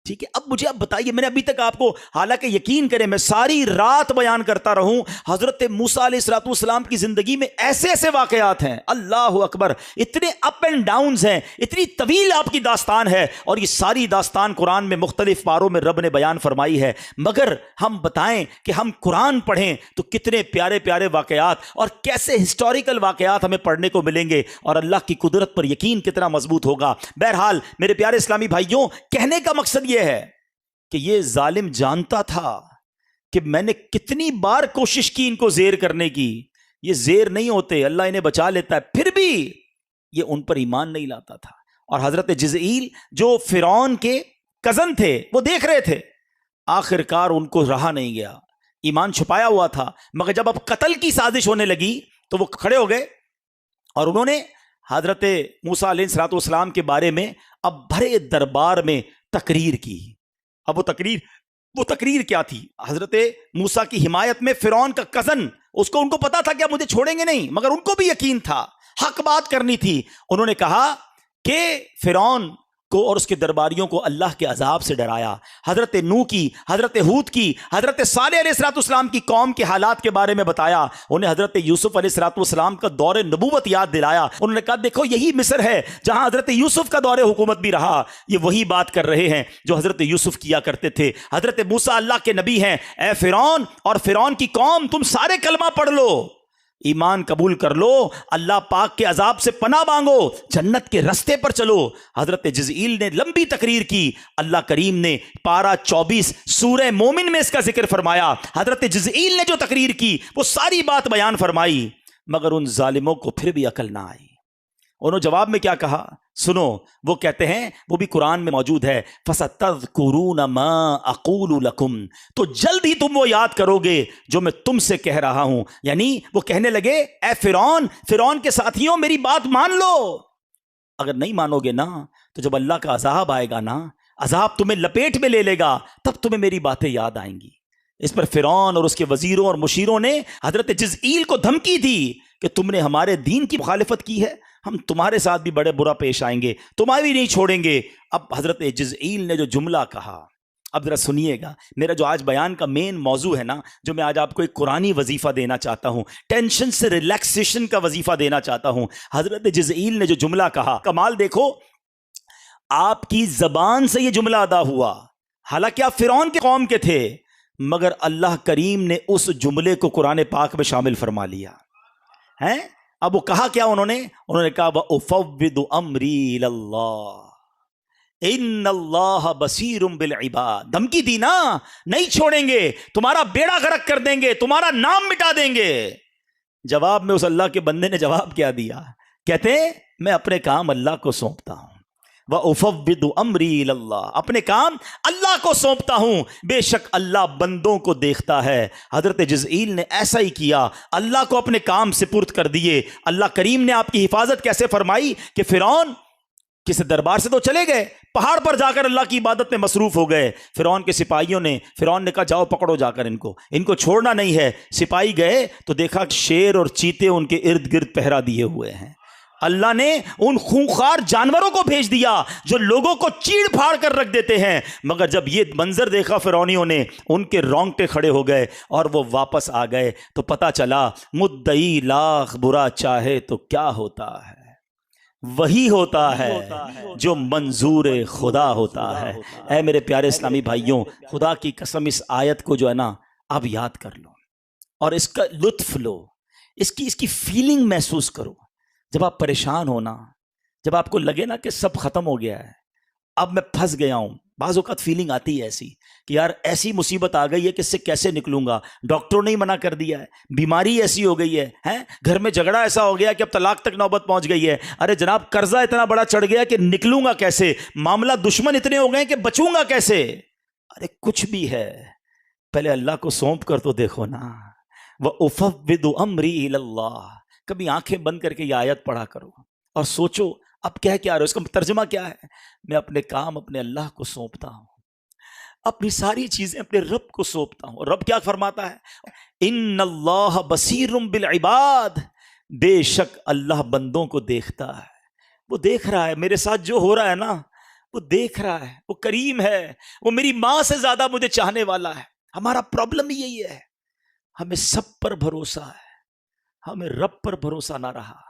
ٹھیک ہے، اب مجھے آپ بتائیے، میں نے ابھی تک آپ کو، حالانکہ یقین کریں میں ساری رات بیان کرتا رہوں، حضرت موسیٰ علیہ السلام کی زندگی میں ایسے ایسے واقعات ہیں، اللہ اکبر، اتنے اپ اینڈ ڈاؤنز ہیں، اتنی طویل آپ کی داستان ہے، اور یہ ساری داستان قرآن میں مختلف پاروں میں رب نے بیان فرمائی ہے. مگر ہم بتائیں کہ ہم قرآن پڑھیں تو کتنے پیارے پیارے واقعات اور کیسے ہسٹوریکل واقعات ہمیں پڑھنے کو ملیں گے، اور اللہ کی قدرت پر یقین کتنا مضبوط ہوگا. بہرحال میرے پیارے اسلامی بھائیوں، کہنے کا مقصد یہ ہے کہ یہ ظالم جانتا تھا کہ میں نے کتنی بار کوشش کی ان کو زیر کرنے کی، یہ زیر نہیں ہوتے، اللہ انہیں بچا لیتا ہے، پھر بھی یہ ان پر ایمان نہیں لاتا تھا. اور حضرت جزئیل جو فرعون کے کزن تھے وہ دیکھ رہے تھے، آخر کار ان کو رہا نہیں گیا، ایمان چھپایا ہوا تھا، مگر جب اب قتل کی سازش ہونے لگی تو وہ کھڑے ہو گئے اور انہوں نے حضرت موسیٰ علیہ السلام کے بارے میں اب بڑے دربار میں تقریر کی. اب وہ تقریر کیا تھی؟ حضرت موسیٰ کی حمایت میں فرعون کا کزن، ان کو پتا تھا کہ اب مجھے چھوڑیں گے نہیں، مگر ان کو بھی یقین تھا، حق بات کرنی تھی. انہوں نے کہا کہ فرعون کو اور اس کے درباریوں کو اللہ کے عذاب سے ڈرایا، حضرت نوح کی، حضرت ہود کی، حضرت صالح علیہ السلام کی قوم کے حالات کے بارے میں بتایا، انہیں حضرت یوسف علیہ السلام کا دور نبوت یاد دلایا. انہوں نے کہا دیکھو یہی مصر ہے جہاں حضرت یوسف کا دور حکومت بھی رہا، یہ وہی بات کر رہے ہیں جو حضرت یوسف کیا کرتے تھے. حضرت موسیٰ اللہ کے نبی ہیں، اے فرعون اور فرعون کی قوم، تم سارے کلمہ پڑھ لو، ایمان قبول کر لو، اللہ پاک کے عذاب سے پناہ مانگو، جنت کے رستے پر چلو. حضرت جزئیل نے لمبی تقریر کی، اللہ کریم نے پارہ 24 سورہ مومن میں اس کا ذکر فرمایا. حضرت جزئیل نے جو تقریر کی وہ ساری بات بیان فرمائی، مگر ان ظالموں کو پھر بھی عقل نہ آئی. انہوں جواب میں کیا کہا سنو، وہ کہتے ہیں، وہ بھی قرآن میں موجود ہے، فَسَتَذْكُرُونَ مَا أَقُولُ لَكُمْ، تو جلد ہی تم وہ یاد کرو گے جو میں تم سے کہہ رہا ہوں. یعنی وہ کہنے لگے اے فرعون کے ساتھیوں، میری بات مان لو، اگر نہیں مانو گے نا تو جب اللہ کا عذاب آئے گا نا، عذاب تمہیں لپیٹ میں لے لے گا، تب تمہیں میری باتیں یاد آئیں گی. اس پر فرعون اور اس کے وزیروں اور مشیروں نے حضرت جزئیل کو دھمکی دی کہ تم نے ہمارے دین کی مخالفت کی ہے، ہم تمہارے ساتھ بھی بڑے برا پیش آئیں گے، تمہیں بھی نہیں چھوڑیں گے. اب حضرت جزئیل نے جو جملہ کہا، اب ذرا سنیے گا، میرا جو آج بیان کا مین موضوع ہے نا، جو میں آج آپ کو ایک قرآنی وظیفہ دینا چاہتا ہوں، ٹینشن سے ریلیکسیشن کا وظیفہ دینا چاہتا ہوں. حضرت جزئیل نے جو جملہ کہا، کمال دیکھو، آپ کی زبان سے یہ جملہ ادا ہوا، حالانکہ آپ فرعون کے قوم کے تھے، مگر اللہ کریم نے اس جملے کو قرآن پاک میں شامل فرما لیا ہے. اب وہ کہا کیا انہوں نے کہا وَأُفَوِّضُ أَمْرِي إِلَى اللَّهِ إِنَّ اللَّهَ بَصِيرٌ بِالْعِبَادِ. دھمکی دی نا، نہیں چھوڑیں گے، تمہارا بیڑا غرق کر دیں گے، تمہارا نام مٹا دیں گے. جواب میں اس اللہ کے بندے نے جواب کیا دیا؟ کہتے ہیں میں اپنے کام اللہ کو سونپتا ہوں، وَأُفَوِّضُ أَمْرِي إِلَى اللَّهِ، اپنے کام اللہ کو سونپتا ہوں، بے شک اللہ بندوں کو دیکھتا ہے. حضرت جزئیل نے ایسا ہی کیا، اللہ کو اپنے کام سپرد کر دیے. اللہ کریم نے آپ کی حفاظت کیسے فرمائی کہ فرعون کسی دربار سے تو چلے گئے، پہاڑ پر جا کر اللہ کی عبادت میں مصروف ہو گئے. فرعون کے سپاہیوں نے، فرعون نے کہا جاؤ پکڑو جا کر ان کو چھوڑنا نہیں ہے. سپاہی گئے تو دیکھا شیر اور چیتے ان کے ارد گرد پہرا دیے ہوئے ہیں. اللہ نے ان خونخوار جانوروں کو بھیج دیا جو لوگوں کو چیڑ پھاڑ کر رکھ دیتے ہیں. مگر جب یہ منظر دیکھا فرعونیوں نے، ان کے رونگٹے کھڑے ہو گئے اور وہ واپس آ گئے. تو پتا چلا مدعی لاکھ برا چاہے تو کیا ہوتا ہے، وہی ہوتا ہے جو منظور خدا ہوتا ہے. اے میرے پیارے اسلامی بھائیوں، خدا کی قسم اس آیت کو جو ہے نا آپ یاد کر لو اور اس کا لطف لو، اس کی فیلنگ محسوس کرو. جب آپ پریشان ہونا، جب آپ کو لگے نا کہ سب ختم ہو گیا ہے، اب میں پھنس گیا ہوں، بعض اوقات فیلنگ آتی ہے ایسی کہ یار ایسی مصیبت آ گئی ہے کہ اس سے کیسے نکلوں گا، ڈاکٹروں نے منع کر دیا ہے، بیماری ایسی ہو گئی ہے، گھر میں جھگڑا ایسا ہو گیا کہ اب طلاق تک نوبت پہنچ گئی ہے، ارے جناب قرضہ اتنا بڑا چڑھ گیا کہ نکلوں گا کیسے، معاملہ دشمن اتنے ہو گئے کہ بچوں گا کیسے. ارے کچھ بھی ہے، پہلے اللہ کو سونپ کر تو دیکھو نا. وَأُفَوِّضُ أَمْرِي إِلَى اللَّهِ. کبھی آنکھیں بند کر کے یہ آیت پڑھا کرو اور سوچو اب کیا رہے ہو. اس کا ترجمہ کیا ہے؟ میں اپنے کام اپنے اللہ کو سونپتا ہوں، اپنی ساری چیزیں اپنے رب کو سونپتا ہوں. رب کیا فرماتا ہے؟ ان اللہ بصیر بالعباد. بے شک اللہ بندوں کو دیکھتا ہے. وہ دیکھ رہا ہے میرے ساتھ جو ہو رہا ہے نا، وہ دیکھ رہا ہے. وہ کریم ہے، وہ میری ماں سے زیادہ مجھے چاہنے والا ہے. ہمارا پرابلم یہی ہے، ہمیں سب پر بھروسہ ہے، ہمیں رب پر بھروسہ نہ رہا.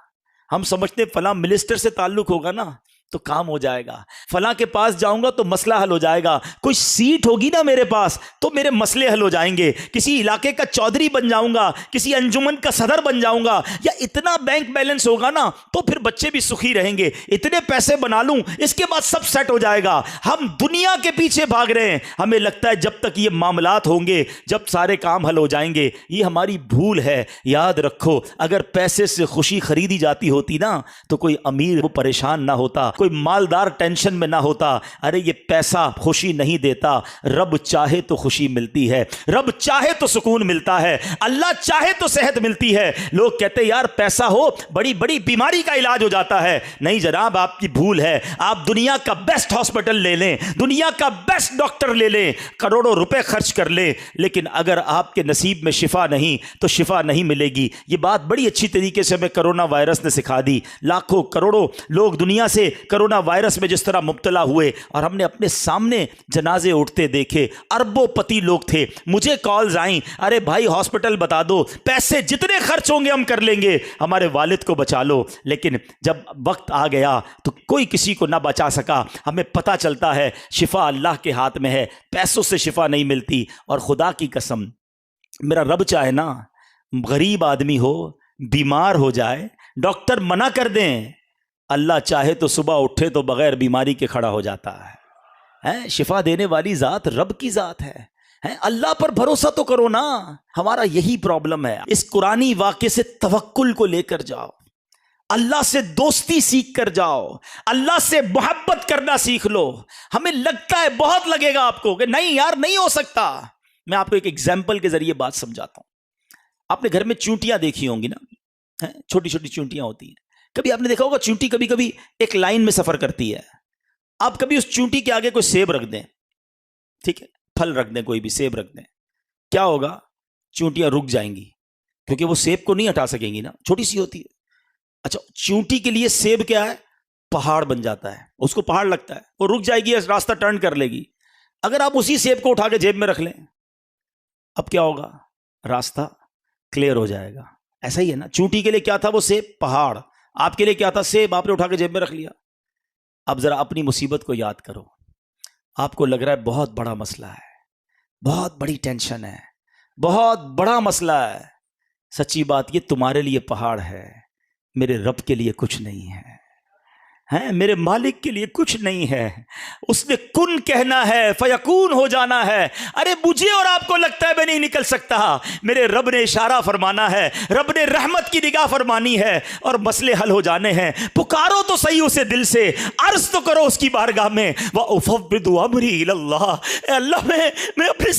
ہم سمجھتے فلاں منسٹر سے تعلق ہوگا نا تو کام ہو جائے گا، فلاں کے پاس جاؤں گا تو مسئلہ حل ہو جائے گا، کوئی سیٹ ہوگی نا میرے پاس تو میرے مسئلے حل ہو جائیں گے، کسی علاقے کا چودھری بن جاؤں گا، کسی انجمن کا صدر بن جاؤں گا، یا اتنا بینک بیلنس ہوگا نا تو پھر بچے بھی سخی رہیں گے، اتنے پیسے بنا لوں اس کے بعد سب سیٹ ہو جائے گا. ہم دنیا کے پیچھے بھاگ رہے ہیں. ہمیں لگتا ہے جب تک یہ معاملات ہوں گے، جب سارے کام حل ہو جائیں گے. یہ ہماری بھول ہے. یاد رکھو اگر پیسے سے خوشی خریدی جاتی ہوتی نا تو کوئی امیر وہ پریشان نہ ہوتا، کوئی مالدار ٹینشن میں نہ ہوتا. ارے یہ پیسہ خوشی نہیں دیتا، رب چاہے تو خوشی ملتی ہے، رب چاہے تو سکون ملتا ہے، اللہ چاہے تو صحت ملتی ہے. لوگ کہتے ہیں یار پیسہ ہو بڑی بڑی بیماری کا علاج ہو جاتا ہے. نہیں جناب، آپ کی بھول ہے. آپ دنیا کا بیسٹ ہاسپٹل لے لیں، دنیا کا بیسٹ ڈاکٹر لے لیں، کروڑوں روپے خرچ کر لیں، لیکن اگر آپ کے نصیب میں شفا نہیں تو شفا نہیں ملے گی. یہ بات بڑی اچھی طریقے سے ہمیں کرونا وائرس نے سکھا دی. لاکھوں کروڑوں لوگ دنیا سے کرونا وائرس میں جس طرح مبتلا ہوئے اور ہم نے اپنے سامنے جنازے اٹھتے دیکھے. اربوں پتی لوگ تھے. مجھے کالز آئیں، ارے بھائی ہاسپٹل بتا دو، پیسے جتنے خرچ ہوں گے ہم کر لیں گے، ہمارے والد کو بچا لو. لیکن جب وقت آ گیا تو کوئی کسی کو نہ بچا سکا. ہمیں پتہ چلتا ہے شفا اللہ کے ہاتھ میں ہے، پیسوں سے شفا نہیں ملتی. اور خدا کی قسم میرا رب چاہے نا غریب آدمی ہو، بیمار ہو جائے، ڈاکٹر منع کر دیں، اللہ چاہے تو صبح اٹھے تو بغیر بیماری کے کھڑا ہو جاتا ہے. شفا دینے والی ذات رب کی ذات ہے. اللہ پر بھروسہ تو کرو نا. ہمارا یہی پرابلم ہے. اس قرآنی واقعے سے توکل کو لے کر جاؤ، اللہ سے دوستی سیکھ کر جاؤ، اللہ سے محبت کرنا سیکھ لو. ہمیں لگتا ہے بہت لگے گا آپ کو کہ نہیں یار نہیں ہو سکتا. میں آپ کو ایک ایگزامپل کے ذریعے بات سمجھاتا ہوں. آپ نے گھر میں چونٹیاں دیکھی ہوں گی نا، چھوٹی چھوٹی چونٹیاں ہوتی ہیں. کبھی آپ نے دیکھا ہوگا چونٹی کبھی کبھی ایک لائن میں سفر کرتی ہے. آپ کبھی اس چونٹی کے آگے کوئی سیب رکھ دیں، ٹھیک ہے، پھل رکھ دیں، کوئی بھی سیب رکھ دیں، کیا ہوگا؟ چونٹیاں رک جائیں گی کیونکہ وہ سیب کو نہیں ہٹا سکیں گی نا، چھوٹی سی ہوتی ہے. اچھا چونٹی کے لیے سیب کیا ہے؟ پہاڑ بن جاتا ہے. اس کو پہاڑ لگتا ہے، وہ رک جائے گی، راستہ ٹرن کر لے گی. اگر آپ اسی سیب کو اٹھا کے جیب میں رکھ لیں اب کیا ہوگا؟ راستہ کلیئر ہو جائے گا. ایسا ہی ہے نا، چونٹی کے لیے کیا تھا؟ وہ سیب، پہاڑ. آپ کے لیے کیا تھا؟ سیب. آپ نے اٹھا کے جیب میں رکھ لیا. اب ذرا اپنی مصیبت کو یاد کرو. آپ کو لگ رہا ہے بہت بڑا مسئلہ ہے، بہت بڑی ٹینشن ہے، بہت بڑا مسئلہ ہے. سچی بات یہ تمہارے لیے پہاڑ ہے، میرے رب کے لیے کچھ نہیں ہے، میرے مالک کے لیے کچھ نہیں ہے. اس نے کن کہنا ہے فیکون ہو جانا ہے. ارے مجھے اور آپ کو لگتا ہے میں نہیں نکل سکتا، میرے رب نے اشارہ فرمانا ہے، رب نے رحمت کی نگاہ فرمانی ہے اور مسئلے حل ہو جانے ہیں. پکارو تو صحیح اسے دل سے، عرض تو کرو اس کی بارگاہ میں. وَأُفَوِّضُ أَمْرِي إِلَى اللَّهِ. اے اللہ میں اپنے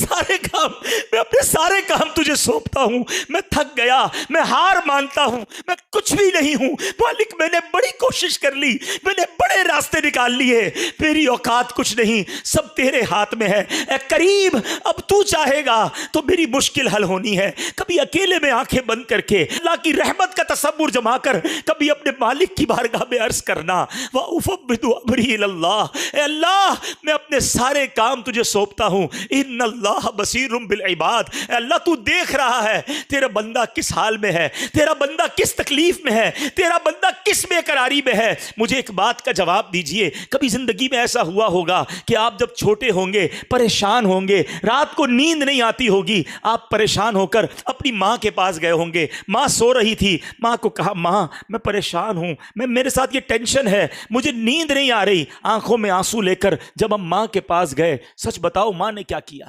سارے کام تجھے سونپتا ہوں. میں تھک گیا، میں ہار مانتا ہوں، میں کچھ بھی نہیں ہوں. مالک میں نے بڑی کوشش کر لی، میں نے بڑے راستے نکال لیے، میری اوقات کچھ نہیں، سب تیرے ہاتھ میں ہے. اے کریم اب تو چاہے گا تو میری مشکل حل ہونی ہے. کبھی اکیلے میں آنکھیں بند کر کے اللہ کی رحمت کا تصور جما کر کبھی اپنے مالک کی بارگاہ میں عرض کرنا وَأُفَوِّضُ أَمْرِي إِلَى اللَّهِ. اے اللہ میں اپنے سارے کام تجھے سونپتا ہوں. ان اللہ بصیر بالعباد. اے اللہ تو دیکھ رہا ہے تیرا بندہ کس حال میں ہے، تیرا بندہ کس تکلیف میں ہے، تیرا بندہ کس بے قراری میں ہے. مجھے ایک بات کا جواب دیجئے، کبھی زندگی میں ایسا ہوا ہوگا کہ آپ جب چھوٹے ہوں گے، پریشان ہوں گے، رات کو نیند نہیں آتی ہوگی، آپ پریشان ہو کر اپنی ماں کے پاس گئے ہوں گے، ماں سو رہی تھی، ماں کو کہا ماں میں پریشان ہوں، میرے ساتھ یہ ٹینشن ہے، مجھے نیند نہیں آ رہی. آنکھوں میں آنسو لے کر جب ہم ماں کے پاس گئے، سچ بتاؤ ماں نے کیا کیا؟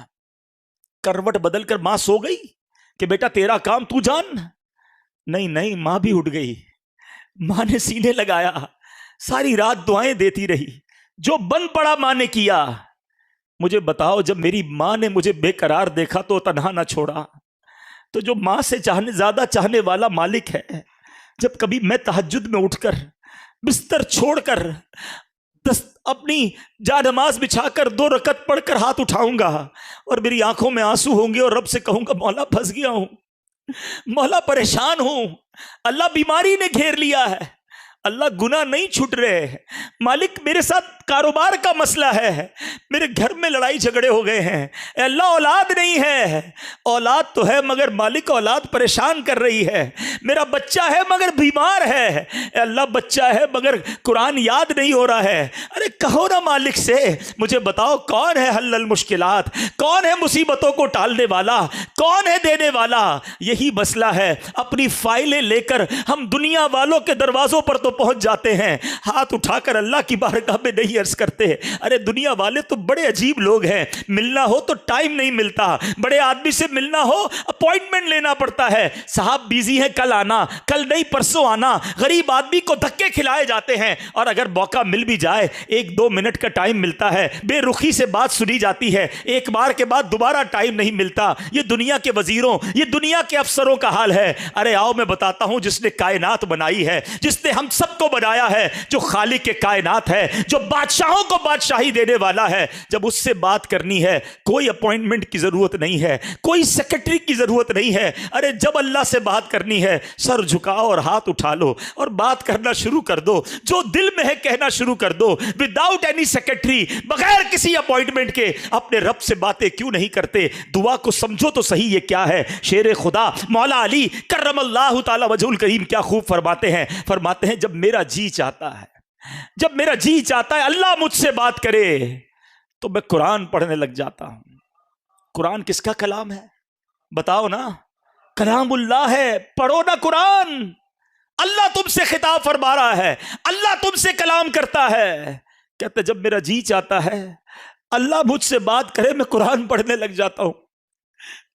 کروٹ بدل کر ماں سو گئی کہ بیٹا تیرا کام تو جان؟ نہیں، ماں بھی اٹھ گئی. ماں نے سینے لگایا، ساری رات دعائیں دیتی رہی، جو بن پڑا ماں نے کیا. مجھے بتاؤ جب میری ماں نے مجھے بے قرار دیکھا تو تنہا نہ چھوڑا، تو جو ماں سے زیادہ چاہنے والا مالک ہے، جب کبھی میں تہجد میں اٹھ کر بستر چھوڑ کر اپنی جا نماز بچھا کر 2 رکعت پڑھ کر ہاتھ اٹھاؤں گا اور میری آنکھوں میں آنسو ہوں گے اور رب سے کہوں گا مولا پھنس گیا ہوں، مولا پریشان ہوں، اللہ بیماری نے گھیر لیا ہے، اللہ گناہ نہیں چھٹ رہے، مالک میرے ساتھ کاروبار کا مسئلہ ہے، میرے گھر میں لڑائی جھگڑے ہو گئے ہیں، اے اللہ اولاد نہیں ہے، اولاد تو ہے مگر مالک اولاد پریشان کر رہی ہے، میرا بچہ ہے مگر بیمار ہے، اے اللہ بچہ ہے مگر قرآن یاد نہیں ہو رہا ہے، ارے کہو نا مالک سے، مجھے بتاؤ کون ہے حل المشکلات، کون ہے مصیبتوں کو ٹالنے والا، کون ہے دینے والا؟ یہی مسئلہ ہے، اپنی فائلیں لے کر ہم دنیا والوں کے دروازوں پر تو پہنچ جاتے ہیں، ہاتھ اٹھا کر اللہ کی بارگاہ میں نہیں عرض کرتے۔ ارے دنیا والے تو بڑے عجیب لوگ ہیں، ملنا ہو تو ٹائم نہیں ملتا، بڑے آدمی سے ملنا ہو اپوائنٹمنٹ لینا پڑتا ہے، صاحب بیزی ہے کل آنا، کل نہیں پرسوں آنا، غریب آدمی کو دھکے کھلائے جاتے ہیں، اور اگر موقع مل بھی جائے 1-2 منٹ کا ٹائم ملتا ہے، بے رخی سے بات سنی جاتی ہے، ایک بار کے بعد دوبارہ ٹائم نہیں ملتا۔ یہ دنیا کے وزیروں، یہ دنیا کے افسروں کا حال ہے۔ ارے آؤ میں بتاتا ہوں جس نے کائنات بنائی ہے، جس نے ہم سب کو بنایا ہے، جو خالق کے کائنات ہے، جو بادشاہوں کو بادشاہی دینے والا ہے، جب اس سے بات کرنی ہے کوئی اپوائنٹمنٹ کی ضرورت نہیں ہے، کوئی سیکرٹری کی ضرورت نہیں ہے۔ ارے جب اللہ سے بات کرنی ہے سر جھکاؤ اور ہاتھ اٹھا لو اور بات کرنا شروع کر دو، جو دل میں ہے کہنا شروع کر دو، وداؤٹ اینی سیکرٹری، بغیر کسی اپوائنٹمنٹ کے اپنے رب سے باتیں کیوں نہیں کرتے؟ دعا کو سمجھو تو صحیح یہ کیا ہے۔ شیر خدا مولا علی کرم اللہ تعالی وجہ الکریم کیا خوب فرماتے ہیں جب میرا جی چاہتا ہے، جب میرا جی چاہتا ہے اللہ مجھ سے بات کرے تو میں قرآن پڑھنے لگ جاتا ہوں۔ قرآن کس کا کلام ہے بتاؤ نا؟ کلام اللہ ہے، پڑھو نا قرآن۔ اللہ تم سے خطاب فرما رہا ہے، اللہ تم سے کلام کرتا ہے۔ کہتے جب میرا جی چاہتا ہے اللہ مجھ سے بات کرے میں قرآن پڑھنے لگ جاتا ہوں،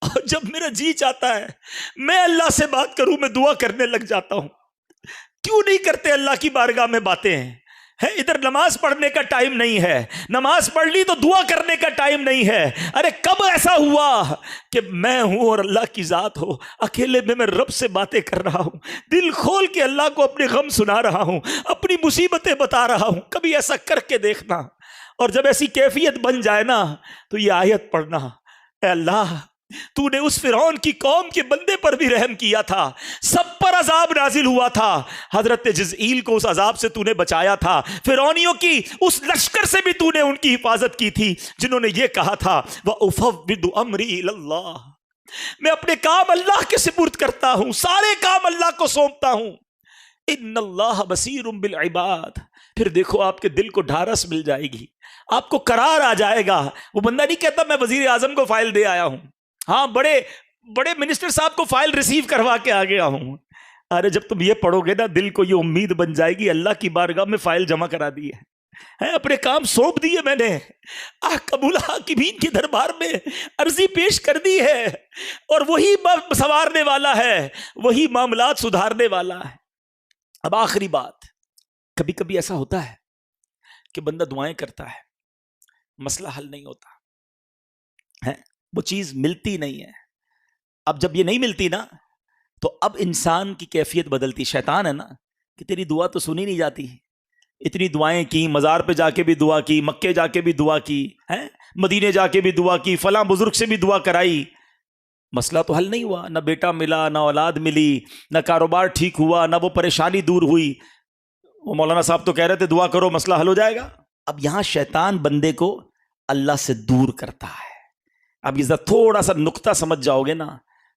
اور جب میرا جی چاہتا ہے میں اللہ سے بات کروں میں دعا کرنے لگ جاتا ہوں۔ کیوں نہیں کرتے اللہ کی بارگاہ میں باتیں ہیں؟ ادھر نماز پڑھنے کا ٹائم نہیں ہے، نماز پڑھ لی تو دعا کرنے کا ٹائم نہیں ہے۔ ارے کب ایسا ہوا کہ میں ہوں اور اللہ کی ذات ہو، اکیلے میں رب سے باتیں کر رہا ہوں، دل کھول کے اللہ کو اپنے غم سنا رہا ہوں، اپنی مصیبتیں بتا رہا ہوں؟ کبھی ایسا کر کے دیکھنا، اور جب ایسی کیفیت بن جائے نا تو یہ آیت پڑھنا، اے اللہ تو نے اس فرعون کی قوم کے بندے پر بھی رحم کیا تھا، سب پر عذاب نازل ہوا تھا، حضرت جزئیل کو اس عذاب سے تو نے بچایا تھا، فرعونیوں کی اس لشکر سے بھی تو نے ان کی حفاظت کی تھی جنہوں نے یہ کہا تھا وَأُفَوِّضُ أَمْرِي إِلَى اللَّهِ، میں اپنے کام اللہ کے سپرد کرتا ہوں، سارے کام اللہ کو سونپتا ہوں۔ ان اللہ بصیر بالعباد، پھر دیکھو آپ کے دل کو ڈھارس مل جائے گی، آپ کو قرار آ جائے گا۔ وہ بندہ نہیں کہتا میں وزیر اعظم کو فائل دے آیا ہوں، ہاں بڑے بڑے منسٹر صاحب کو فائل ریسیو کروا کے آ گیا ہوں۔ ارے جب تم یہ پڑھو گے نا دل کو یہ امید بن جائے گی اللہ کی بارگاہ میں فائل جمع کرا دی ہے، اپنے کام سونپ دیے میں نے، قبول حاکمین کے دربار میں عرضی پیش کر دی ہے، اور وہی سنوارنے والا ہے، وہی معاملات سدھارنے والا ہے۔ اب آخری بات، کبھی کبھی ایسا ہوتا ہے کہ بندہ دعائیں کرتا ہے، مسئلہ حل نہیں ہوتا ہے، وہ چیز ملتی نہیں ہے۔ اب جب یہ نہیں ملتی نا تو اب انسان کی کیفیت بدلتی، شیطان ہے نا کہ تیری دعا تو سنی نہیں جاتی، اتنی دعائیں کی، مزار پہ جا کے بھی دعا کی، مکے جا کے بھی دعا کی ہے، مدینے جا کے بھی دعا کی، فلاں بزرگ سے بھی دعا کرائی، مسئلہ تو حل نہیں ہوا، نہ بیٹا ملا، نہ اولاد ملی، نہ کاروبار ٹھیک ہوا، نہ وہ پریشانی دور ہوئی۔ وہ مولانا صاحب تو کہہ رہے تھے دعا کرو مسئلہ حل ہو جائے گا۔ اب یہاں شیطان بندے کو اللہ سے دور کرتا ہے۔ اب یہ تھوڑا سا نقطہ سمجھ جاؤ گے نا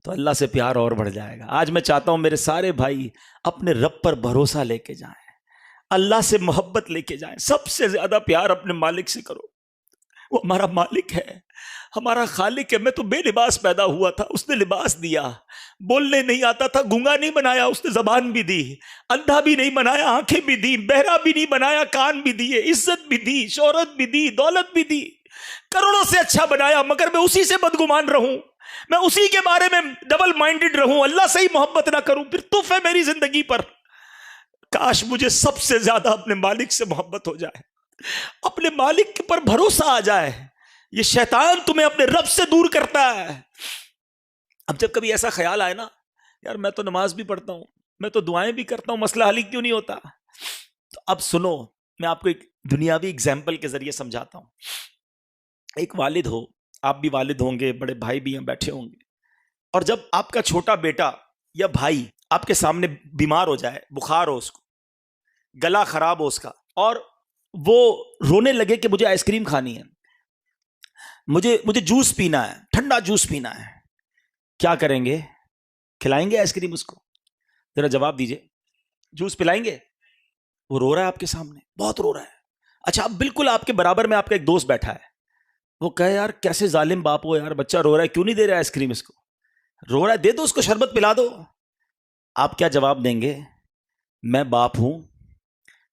تو اللہ سے پیار اور بڑھ جائے گا۔ آج میں چاہتا ہوں میرے سارے بھائی اپنے رب پر بھروسہ لے کے جائیں، اللہ سے محبت لے کے جائیں، سب سے زیادہ پیار اپنے مالک سے کرو، وہ ہمارا مالک ہے، ہمارا خالق ہے۔ میں تو بے لباس پیدا ہوا تھا، اس نے لباس دیا، بولنے نہیں آتا تھا، گونگا نہیں بنایا، اس نے زبان بھی دی، اندھا بھی نہیں بنایا، آنکھیں بھی دی، بہرا بھی نہیں بنایا، کان بھی دیے، عزت بھی دی، شہرت بھی دی، دولت بھی دی، کروڑوں سے اچھا بنایا، مگر میں اسی سے بدگمان رہوں، میں اسی کے بارے میں ڈبل مائنڈڈ رہوں، اللہ سے ہی محبت نہ کروں، پھر تف ہے میری زندگی پر۔ کاش مجھے سب سے زیادہ اپنے مالک سے محبت ہو جائے، اپنے مالک پر بھروسہ آ جائے۔ یہ شیطان تمہیں اپنے رب سے دور کرتا ہے. اب جب کبھی ایسا خیال آئے نا یار میں تو نماز بھی پڑھتا ہوں, میں تو دعائیں بھی کرتا ہوں, مسئلہ حل کیوں نہیں ہوتا, تو اب سنو میں آپ کو ایک دنیاوی اگزامپل کے ذریعے سمجھاتا ہوں. ایک والد ہو, آپ بھی والد ہوں گے, بڑے بھائی بھی یہاں بیٹھے ہوں گے, اور جب آپ کا چھوٹا بیٹا یا بھائی آپ کے سامنے بیمار ہو جائے, بخار ہو اس کو, گلا خراب ہو اس کا, اور وہ رونے لگے کہ مجھے آئس کریم کھانی ہے, مجھے جوس پینا ہے, ٹھنڈا جوس پینا ہے, کیا کریں گے؟ کھلائیں گے آئس کریم اس کو؟ ذرا جواب دیجئے. جوس پلائیں گے؟ وہ رو رہا ہے آپ کے سامنے, بہت رو رہا ہے. اچھا اب بالکل آپ کے برابر میں آپ کا ایک دوست بیٹھا ہے, وہ کہے یار کیسے ظالم باپ ہو یار, بچہ رو رہا ہے کیوں نہیں دے رہا آئس کریم اس کو, رو رہا ہے دے دو اس کو, شربت پلا دو. آپ کیا جواب دیں گے؟ میں باپ ہوں,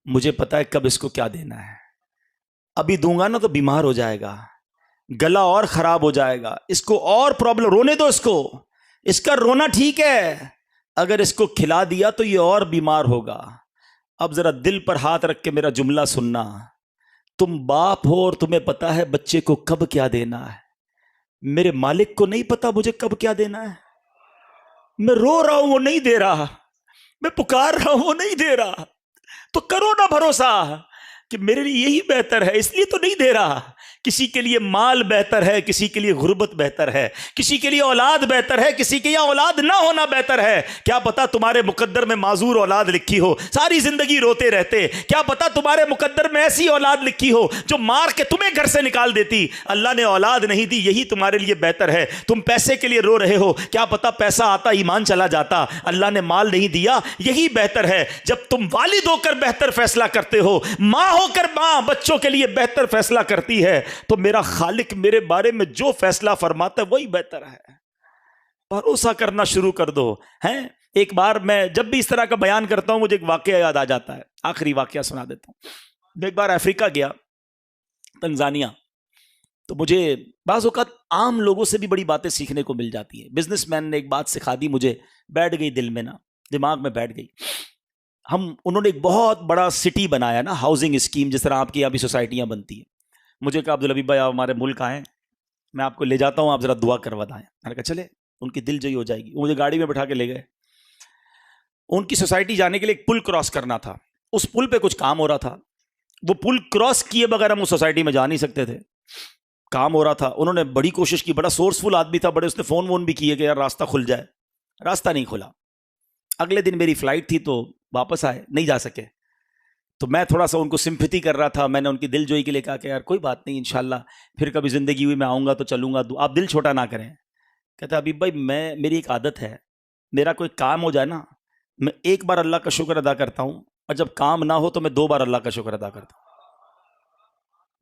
مجھے پتا ہے کب اس کو کیا دینا ہے, ابھی دوں گا نا تو بیمار ہو جائے گا, گلا اور خراب ہو جائے گا, اس کو اور پرابلم, رونے دو اس کو, اس کا رونا ٹھیک ہے, اگر اس کو کھلا دیا تو یہ اور بیمار ہوگا. اب ذرا دل پر ہاتھ رکھ کے میرا جملہ سننا, تم باپ ہو اور تمہیں پتا ہے بچے کو کب کیا دینا ہے, میرے مالک کو نہیں پتا مجھے کب کیا دینا ہے. میں رو رہا ہوں وہ نہیں دے رہا, میں پکار رہا ہوں وہ نہیں دے رہا, تو کرو نا بھروسہ کہ میرے لیے یہی بہتر ہے, اس لیے تو نہیں دے رہا. کسی کے لیے مال بہتر ہے, کسی کے لیے غربت بہتر ہے, کسی کے لیے اولاد بہتر ہے, کسی کے لیے اولاد نہ ہونا بہتر ہے. کیا پتا تمہارے مقدر میں معذور اولاد لکھی ہو, ساری زندگی روتے رہتے. کیا پتا تمہارے مقدر میں ایسی اولاد لکھی ہو جو مار کے تمہیں گھر سے نکال دیتی. اللہ نے اولاد نہیں دی, یہی تمہارے لیے بہتر ہے. تم پیسے کے لیے رو رہے ہو, کیا پتا پیسہ آتا ایمان چلا جاتا. اللہ نے مال نہیں دیا, یہی بہتر ہے. جب تم والد ہو کر بہتر فیصلہ کرتے ہو, ماں ہو کر ماں بچوں کے لیے بہتر فیصلہ کرتی ہے, تو میرا خالق میرے بارے میں جو فیصلہ فرماتا ہے وہی بہتر ہے. بھروسہ کرنا شروع کر دو. ہیں ایک بار میں جب بھی اس طرح کا بیان کرتا ہوں مجھے ایک واقعہ یاد آ جاتا ہے, آخری واقعہ سنا دیتا ہوں. میں ایک بار افریقہ گیا, تنزانیہ, تو مجھے بعض اوقات عام لوگوں سے بھی بڑی باتیں سیکھنے کو مل جاتی ہیں. بزنس مین نے ایک بات سکھا دی مجھے, بیٹھ گئی دل میں نا, دماغ میں بیٹھ گئی. انہوں نے ایک بہت بڑا سٹی بنایا نا, ہاؤسنگ اسکیم, جس طرح آپ کی یہاں بھی سوسائٹیاں بنتی ہیں. مجھے کہا عبدالحبیب بھائی آپ ہمارے ملک آئیں, میں آپ کو لے جاتا ہوں, آپ ذرا دعا کروا دائیں. میں نے کہا چلے, ان کی دل جوئی ہو جائے گی. مجھے گاڑی میں بٹھا کے لے گئے. ان کی سوسائٹی جانے کے لیے ایک پل کراس کرنا تھا. اس پل پہ کچھ کام ہو رہا تھا. وہ پل کراس کیے بغیر ہم اس سوسائٹی میں جا نہیں سکتے تھے, کام ہو رہا تھا. انہوں نے بڑی کوشش کی, بڑا سورسفل آدمی تھا, بڑے اس نے فون وون بھی کیے کہ یار راستہ کھل جائے. راستہ نہیں کھلا. اگلے دن میری فلائٹ تھی تو واپس آئے, نہیں جا سکے. تو میں تھوڑا سا ان کو سمپتھی کر رہا تھا. میں نے ان کی دل جوئی کے لیے کہا کہ یار کوئی بات نہیں, انشاءاللہ پھر کبھی زندگی ہوئی میں آؤں گا تو چلوں گا, آپ دل چھوٹا نہ کریں. کہتا حبیب بھائی میری ایک عادت ہے, میرا کوئی کام ہو جائے نا, میں ایک بار اللہ کا شکر ادا کرتا ہوں, اور جب کام نہ ہو تو میں 2 بار اللہ کا شکر ادا کرتا ہوں.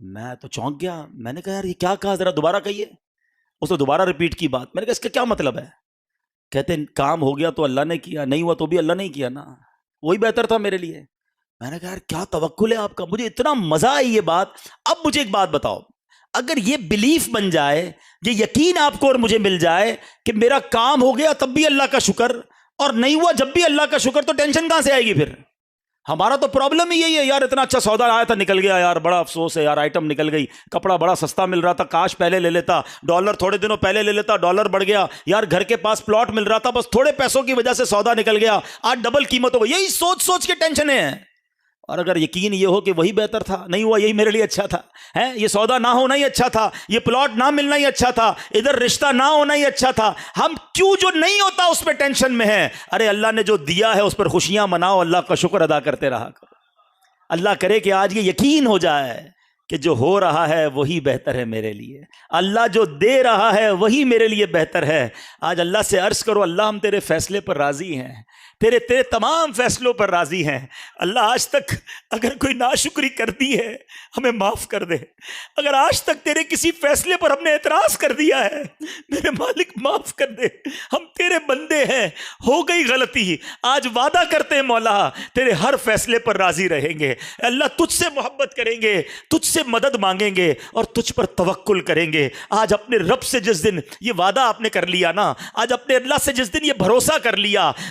میں تو چونک گیا. میں نے کہا یار یہ کیا کہا, ذرا دوبارہ کہیے. اس نے دوبارہ ریپیٹ کی بات. میں نے کہا اس کا کیا مطلب ہے؟ کہتے ہیں کام ہو گیا تو اللہ نے کیا, نہیں ہوا تو بھی اللہ نے کیا نا, وہی بہتر تھا میرے لیے. میں نے کہا یار کیا توکل ہے آپ کا, مجھے اتنا مزہ آئی یہ بات. اب مجھے ایک بات بتاؤ, اگر یہ بلیف بن جائے, یہ یقین آپ کو اور مجھے مل جائے کہ میرا کام ہو گیا تب بھی اللہ کا شکر, اور نہیں ہوا جب بھی اللہ کا شکر, تو ٹینشن کہاں سے آئے گی پھر؟ ہمارا تو پرابلم ہی یہی ہے یار, اتنا اچھا سودا آیا تھا نکل گیا یار, بڑا افسوس ہے یار, آئٹم نکل گئی, کپڑا بڑا سستا مل رہا تھا, کاش پہلے لے لیتا, ڈالر تھوڑے دنوں پہلے لے لیتا, ڈالر بڑھ گیا یار, گھر کے پاس پلاٹ مل رہا تھا, بس تھوڑے پیسوں کی وجہ سے سودا نکل گیا, آج ڈبل قیمت ہو گئی. یہی سوچ سوچ کے ٹینشنیں ہیں. اور اگر یقین یہ ہو کہ وہی بہتر تھا, نہیں ہوا یہی میرے لیے اچھا تھا, یہ سودا نہ ہونا ہی اچھا تھا, یہ پلاٹ نہ ملنا ہی اچھا تھا, ادھر رشتہ نہ ہونا ہی اچھا تھا, ہم کیوں جو نہیں ہوتا اس پہ ٹینشن میں ہیں؟ ارے اللہ نے جو دیا ہے اس پر خوشیاں مناؤ, اللہ کا شکر ادا کرتے رہا کرو. اللہ کرے کہ آج یہ یقین ہو جائے کہ جو ہو رہا ہے وہی بہتر ہے میرے لیے, اللہ جو دے رہا ہے وہی میرے لیے بہتر ہے. آج اللہ سے عرض کرو, اللہ ہم تیرے فیصلے پر راضی ہیں, تیرے تمام فیصلوں پر راضی ہیں. اللہ آج تک اگر کوئی ناشکری کرتی ہے ہمیں معاف کر دے, اگر آج تک تیرے کسی فیصلے پر ہم نے اعتراض کر دیا ہے میرے مالک معاف کر دے, ہم تیرے بندے ہیں, ہو گئی غلطی, آج وعدہ کرتے ہیں مولا تیرے ہر فیصلے پر راضی رہیں گے. اللہ تجھ سے محبت کریں گے, تجھ سے مدد مانگیں گے اور تجھ پر توکل کریں گے. آج اپنے رب سے جس دن یہ وعدہ آپ نے کر لیا نا, آج اپنے اللہ سے جس دن یہ بھروسہ کر لیا,